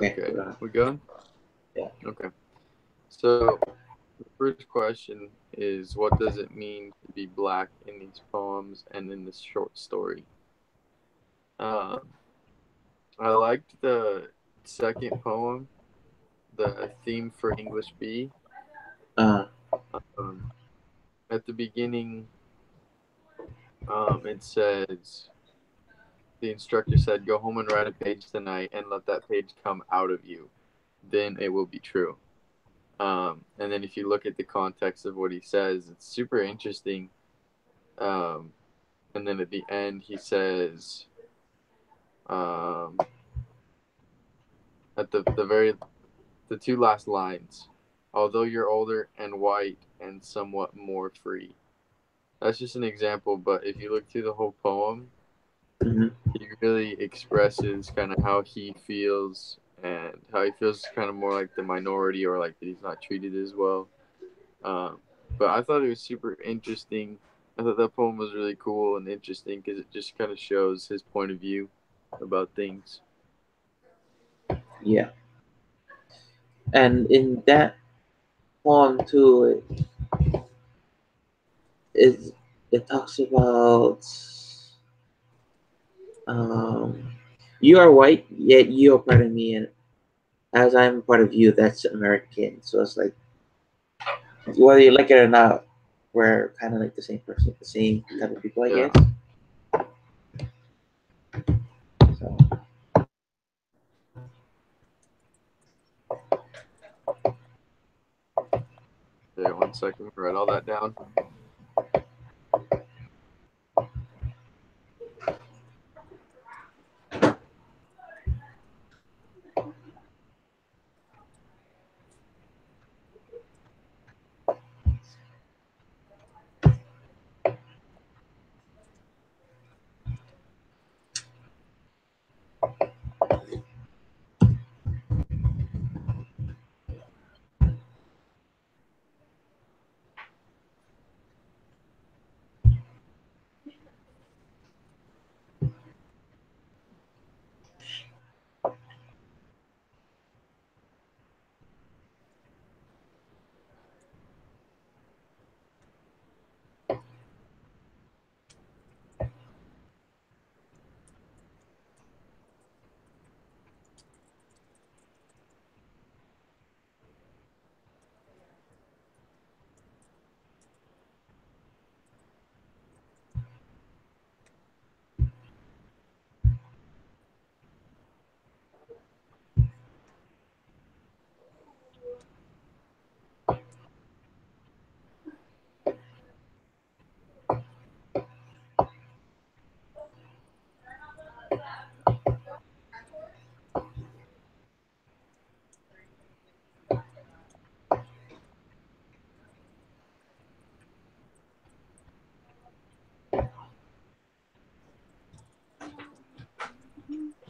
Okay, we're on. we good? Yeah. Okay. So the first question is, what does it mean to be black in these poems and in this short story? Um, I liked the second poem, the theme for English B. Uh, Um, at the beginning, it says the instructor said, "Go home and write a page tonight, and let that page come out of you. Then it will be true." And then if you look at the context of what he says, it's super interesting. Um, and then at the end, he says, um, at the two last lines, although you're older and white and somewhat more free. That's just an example, but if you look through the whole poem, mhm. he really expresses kind of how he feels and how he feels kind of more like the minority or like that he's not treated as well. Um, but I thought it was super interesting. I thought that poem was really cool and interesting because it just kind of shows his point of view about things. Yeah. And in that poem too, it, it talks about um, you are white, yet you are part of me, and as I'm part of you, that's American. So it's like whether you like it or not, we're kind of like the same person, the same type of people, I Yeah. guess. So Okay, 1 second. Write all that down.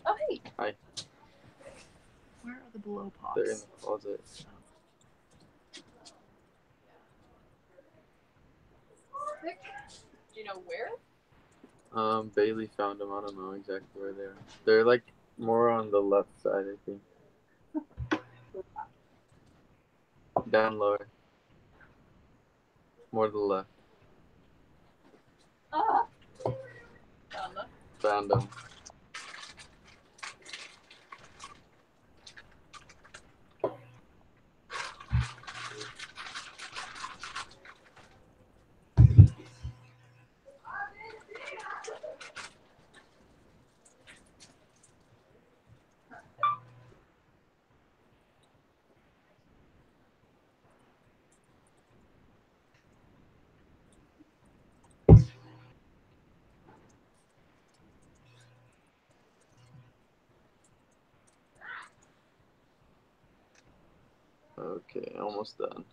Oh, hey. Hi. Where are the blow pops? They're in the closet. Sick. Do you know where? Bailey found them. I don't know exactly where they are. They're like more on the left side, I think. Down lower. More to the left. Ah. Found them. Found them. Okay, almost done.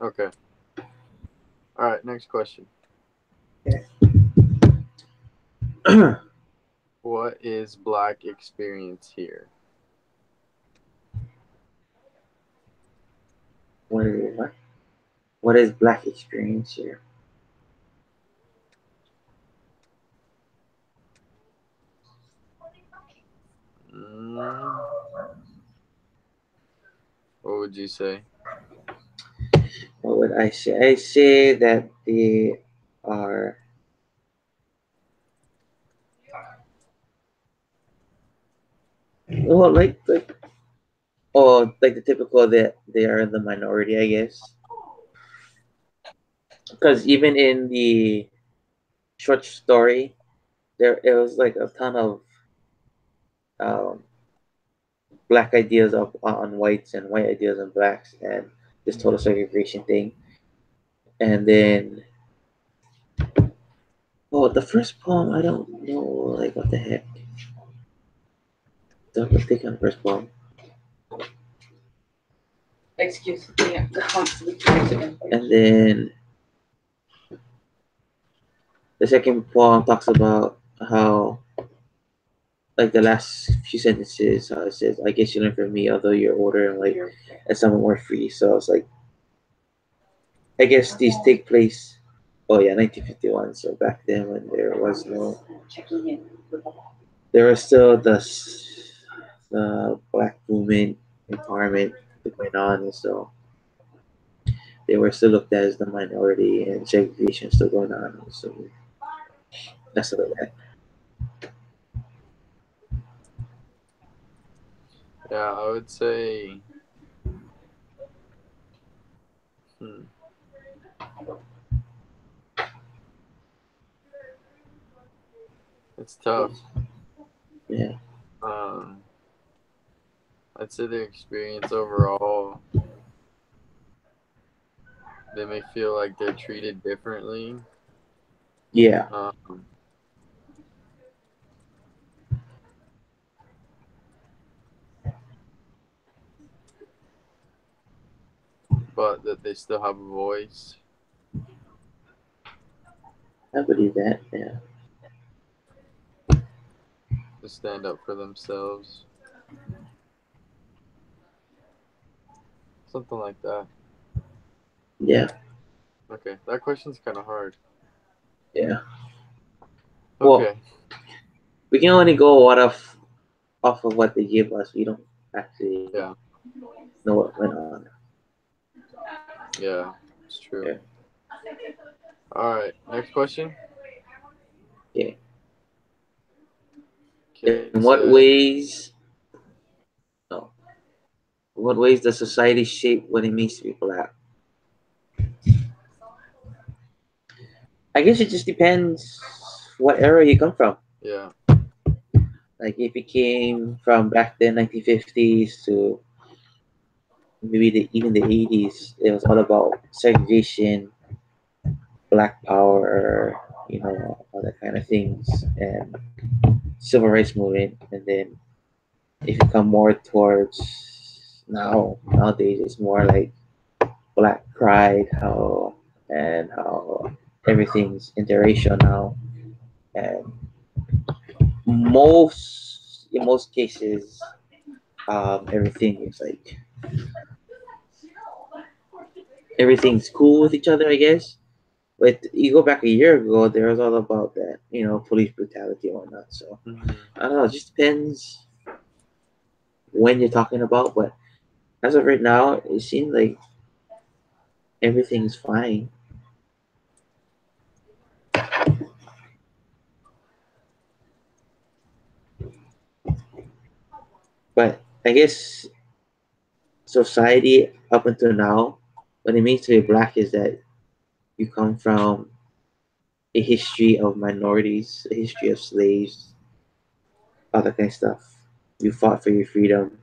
Okay. All right. Next question. What is Black experience here? What is Black experience here? What would you say? What would I say? I say that they are well, like the typical that they are the minority, I guess. Because even in the short story, there it was like a ton of um, black ideas on whites and white ideas on blacks and this total segregation thing. And then, the first poem, I don't know, like, what the heck. Don't take on the first poem. Excuse me. And then the second poem talks about how, like, the last few sentences, how it says, "I guess you learn from me, although you're older and like, and somewhat more free." So I was like, I guess these take place. Oh yeah, 1951. So back then, when there was still the black movement empowerment going on, and so they were still looked at as the minority, and segregation still going on. So that's sort of that. Yeah, I would say. It's tough. Yeah. I'd say their experience overall, they may feel like they're treated differently. Yeah. But that they still have a voice. I believe that. Yeah. To stand up for themselves. Something like that. Yeah. Okay, that question's kind of hard. Yeah. Okay. Well, we can only go off of what they give us. We don't actually know what went on. Yeah, it's true. Yeah. All right, next question. Yeah. Okay, In what ways? No. What ways does society shape what it means to be black? I guess it just depends what era you come from. Yeah. Like if you came from back then, 1950s to maybe even the 80s, it was all about segregation, black power, all that kind of things, and civil rights movement. And then if you come more towards nowadays, it's more like black pride, how everything's interracial now, and in most cases, everything is like everything's cool with each other, I guess. But you go back a year ago, there was all about that, police brutality and whatnot. So I don't know, it just depends when you're talking about. But as of right now, it seems like everything's fine. But I guess society up until now, what it means to be black is that you come from a history of minorities, a history of slaves, all that kind of stuff. You fought for your freedom.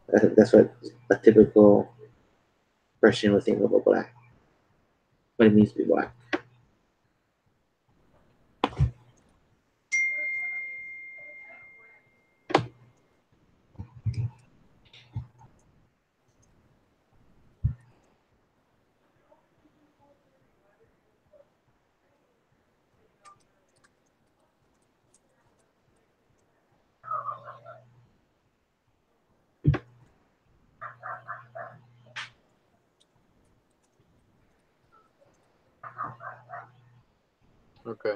That's what a typical person would think about black. What it means to be black. Okay.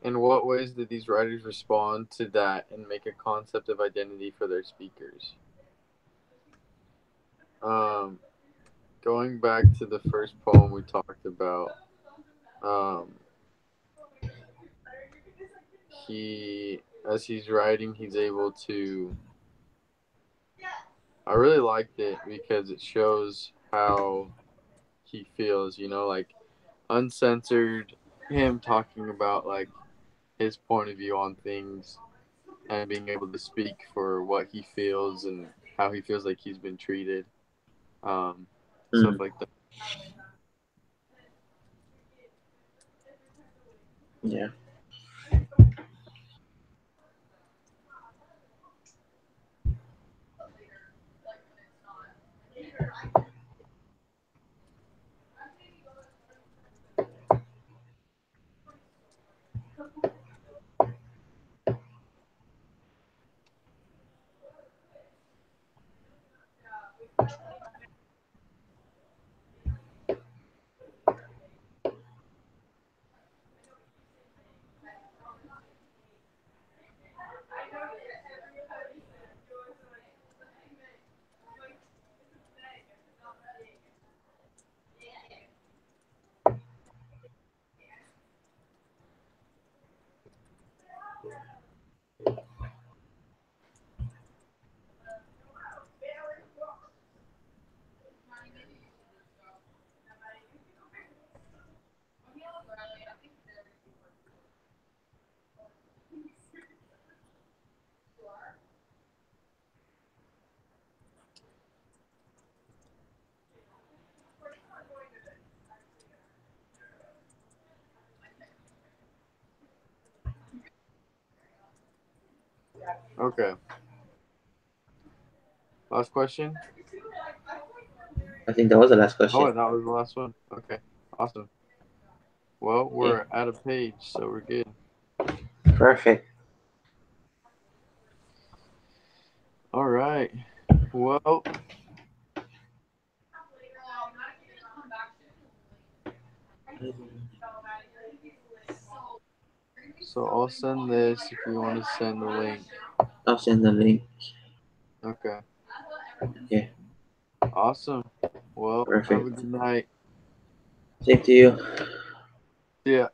In what ways did these writers respond to that and make a concept of identity for their speakers? Going back to the first poem we talked about, as he's writing, he's able to. I really liked it because it shows how he feels, like uncensored, him talking about like his point of view on things and being able to speak for what he feels and how he feels like he's been treated. Stuff like that. Yeah. Okay. Last question? I think that was the last question. Oh, that was the last one. Okay. Awesome. Well, we're at a page, so we're good. Perfect. All right. Well, so I'll send this if you want to send the link. I'll send the link. Okay. Yeah. Awesome. Well, Perfect. have a good night. Same to you. Yeah.